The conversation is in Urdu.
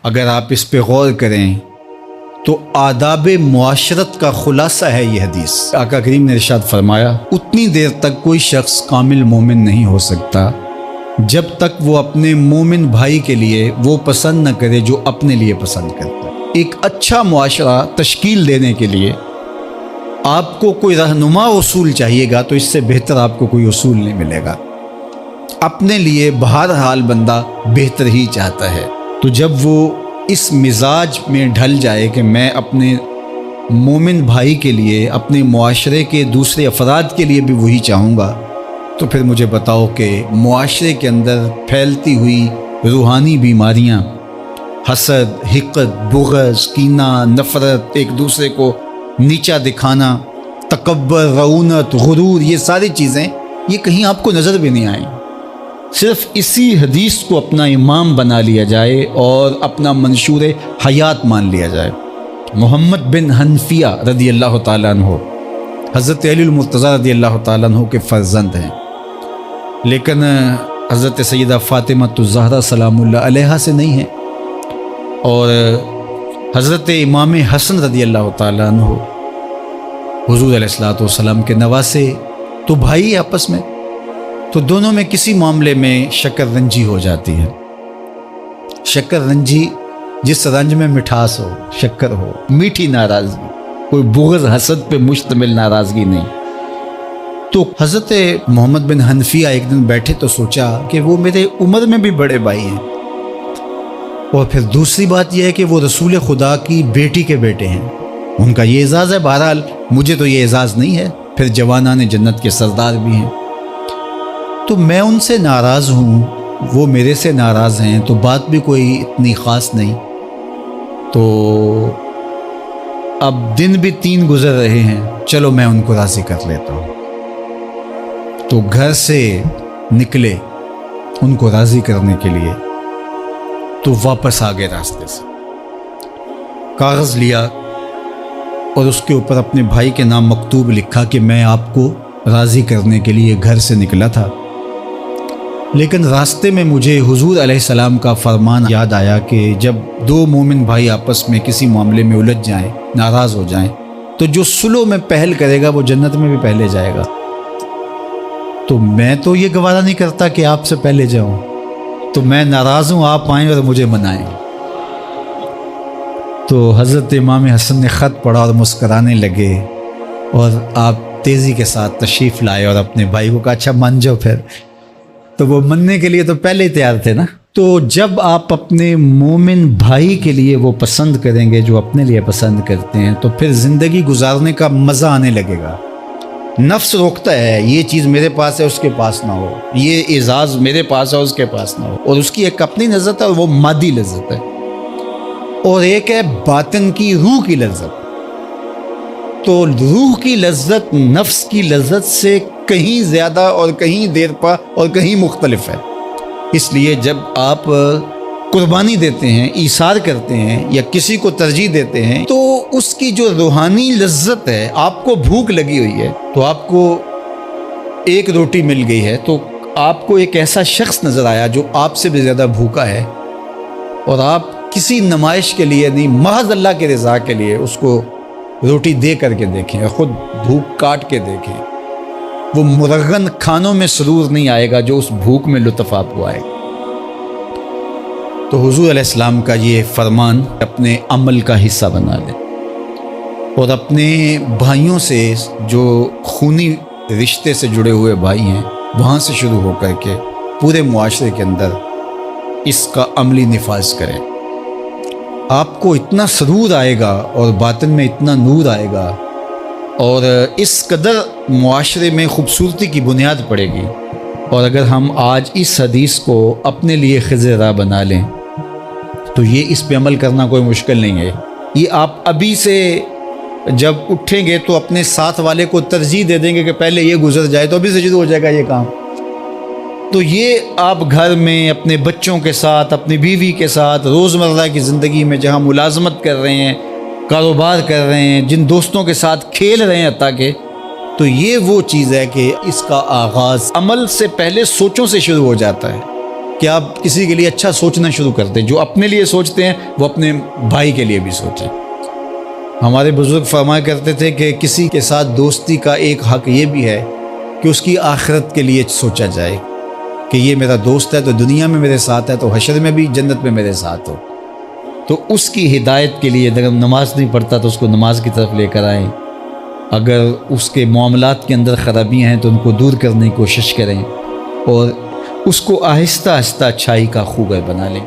اگر آپ اس پہ غور کریں تو آداب معاشرت کا خلاصہ ہے یہ حدیث۔ آقا کریم نے ارشاد فرمایا اتنی دیر تک کوئی شخص کامل مومن نہیں ہو سکتا جب تک وہ اپنے مومن بھائی کے لیے وہ پسند نہ کرے جو اپنے لیے پسند کرتا ہے۔ ایک اچھا معاشرہ تشکیل دینے کے لیے آپ کو کوئی رہنما اصول چاہیے گا تو اس سے بہتر آپ کو کوئی اصول نہیں ملے گا۔ اپنے لیے بہرحال بندہ بہتر ہی چاہتا ہے، تو جب وہ اس مزاج میں ڈھل جائے کہ میں اپنے مومن بھائی کے لیے، اپنے معاشرے کے دوسرے افراد کے لیے بھی وہی چاہوں گا، تو پھر مجھے بتاؤ کہ معاشرے کے اندر پھیلتی ہوئی روحانی بیماریاں، حسد، حقد، بغض، کینہ، نفرت، ایک دوسرے کو نیچا دکھانا، تکبر، رعونت، غرور، یہ ساری چیزیں یہ کہیں آپ کو نظر بھی نہیں آئیں۔ صرف اسی حدیث کو اپنا امام بنا لیا جائے اور اپنا منشور حیات مان لیا جائے۔ محمد بن حنفیہ رضی اللہ تعالیٰ عنہ حضرت علی المرتضیٰ رضی اللہ تعالیٰ عنہ کے فرزند ہیں، لیکن حضرت سیدہ فاطمہ الزہرا سلام اللہ علیہا سے نہیں ہیں، اور حضرت امام حسن رضی اللہ تعالیٰ عنہ حضور علیہ الصلوۃ والسلام کے نواسے، تو بھائی آپس میں، تو دونوں میں کسی معاملے میں شکر رنجی ہو جاتی ہے۔ شکر رنجی جس رنج میں مٹھاس ہو، شکر ہو، میٹھی ناراضگی، کوئی بغض حسد پہ مشتمل ناراضگی نہیں۔ تو حضرت محمد بن حنفیہ ایک دن بیٹھے تو سوچا کہ وہ میرے عمر میں بھی بڑے بھائی ہیں، اور پھر دوسری بات یہ ہے کہ وہ رسول خدا کی بیٹی کے بیٹے ہیں، ان کا یہ اعزاز ہے، بہرحال مجھے تو یہ اعزاز نہیں ہے، پھر جوانان جنت کے سردار بھی ہیں، تو میں ان سے ناراض ہوں، وہ میرے سے ناراض ہیں، تو بات بھی کوئی اتنی خاص نہیں، تو اب دن بھی 3 گزر رہے ہیں، چلو میں ان کو راضی کر لیتا ہوں۔ تو گھر سے نکلے ان کو راضی کرنے کے لیے، تو واپس آ گئے راستے سے، کاغذ لیا اور اس کے اوپر اپنے بھائی کے نام مکتوب لکھا کہ میں آپ کو راضی کرنے کے لیے گھر سے نکلا تھا، لیکن راستے میں مجھے حضور علیہ السلام کا فرمان یاد آیا کہ جب 2 مومن بھائی آپس میں کسی معاملے میں الجھ جائیں، ناراض ہو جائیں، تو جو صلح میں پہل کرے گا وہ جنت میں بھی پہلے جائے گا، تو میں تو یہ گوارا نہیں کرتا کہ آپ سے پہلے جاؤں، تو میں ناراض ہوں، آپ آئیں اور مجھے منائیں۔ تو حضرت امام حسن نے خط پڑھا اور مسکرانے لگے، اور آپ تیزی کے ساتھ تشریف لائے اور اپنے بھائی کو کہا اچھا مان جاؤ پھر، تو وہ مننے کے لیے تو پہلے ہی تیار تھے نا۔ تو جب آپ اپنے مومن بھائی کے لیے وہ پسند کریں گے جو اپنے لیے پسند کرتے ہیں، تو پھر زندگی گزارنے کا مزہ آنے لگے گا۔ نفس روکتا ہے یہ چیز میرے پاس ہے اس کے پاس نہ ہو، یہ اعزاز میرے پاس ہے اس کے پاس نہ ہو، اور اس کی ایک اپنی لذت ہے اور وہ مادی لذت ہے، اور ایک ہے باطن کی، روح کی لذت۔ تو روح کی لذت نفس کی لذت سے کہیں زیادہ اور کہیں دیر پا اور کہیں مختلف ہے۔ اس لیے جب آپ قربانی دیتے ہیں، ایثار کرتے ہیں یا کسی کو ترجیح دیتے ہیں، تو اس کی جو روحانی لذت ہے، آپ کو بھوک لگی ہوئی ہے تو آپ کو ایک روٹی مل گئی ہے، تو آپ کو ایک ایسا شخص نظر آیا جو آپ سے بھی زیادہ بھوکا ہے، اور آپ کسی نمائش کے لیے نہیں، محض اللہ کے رضا کے لیے اس کو روٹی دے کر کے دیکھیں، خود بھوک کاٹ کے دیکھیں، وہ مرغن کھانوں میں سرور نہیں آئے گا جو اس بھوک میں لطف آپ کو آئے گا۔ تو حضور علیہ السلام کا یہ فرمان اپنے عمل کا حصہ بنا لیں، اور اپنے بھائیوں سے، جو خونی رشتے سے جڑے ہوئے بھائی ہیں، وہاں سے شروع ہو کر کے پورے معاشرے کے اندر اس کا عملی نفاذ کریں۔ آپ کو اتنا سرور آئے گا اور باطن میں اتنا نور آئے گا، اور اس قدر معاشرے میں خوبصورتی کی بنیاد پڑے گی۔ اور اگر ہم آج اس حدیث کو اپنے لیے خضر راہ بنا لیں تو یہ اس پہ عمل کرنا کوئی مشکل نہیں ہے۔ یہ آپ ابھی سے جب اٹھیں گے تو اپنے ساتھ والے کو ترجیح دے دیں گے کہ پہلے یہ گزر جائے، تو ابھی سے شروع ہو جائے گا یہ کام۔ تو یہ آپ گھر میں اپنے بچوں کے ساتھ، اپنی بیوی کے ساتھ، روزمرہ کی زندگی میں جہاں ملازمت کر رہے ہیں، کاروبار کر رہے ہیں، جن دوستوں کے ساتھ کھیل رہے ہیں حتیٰ کہ، تو یہ وہ چیز ہے کہ اس کا آغاز عمل سے پہلے سوچوں سے شروع ہو جاتا ہے کہ آپ کسی کے لیے اچھا سوچنا شروع کر دیں. جو اپنے لیے سوچتے ہیں وہ اپنے بھائی کے لیے بھی سوچیں. ہمارے بزرگ فرمایا کرتے تھے کہ کسی کے ساتھ دوستی کا ایک حق یہ بھی ہے کہ اس کی آخرت کے لیے سوچا جائے کہ یہ میرا دوست ہے تو دنیا میں میرے ساتھ ہے تو حشر میں بھی جنت میں میرے ساتھ ہو. تو اس کی ہدایت کے لیے اگر نماز نہیں پڑھتا تو اس کو نماز کی طرف لے کر آئیں. اگر اس کے معاملات کے اندر خرابیاں ہیں تو ان کو دور کرنے کی کوشش کریں اور اس کو آہستہ آہستہ اچھائی کا خوگر بنا لیں.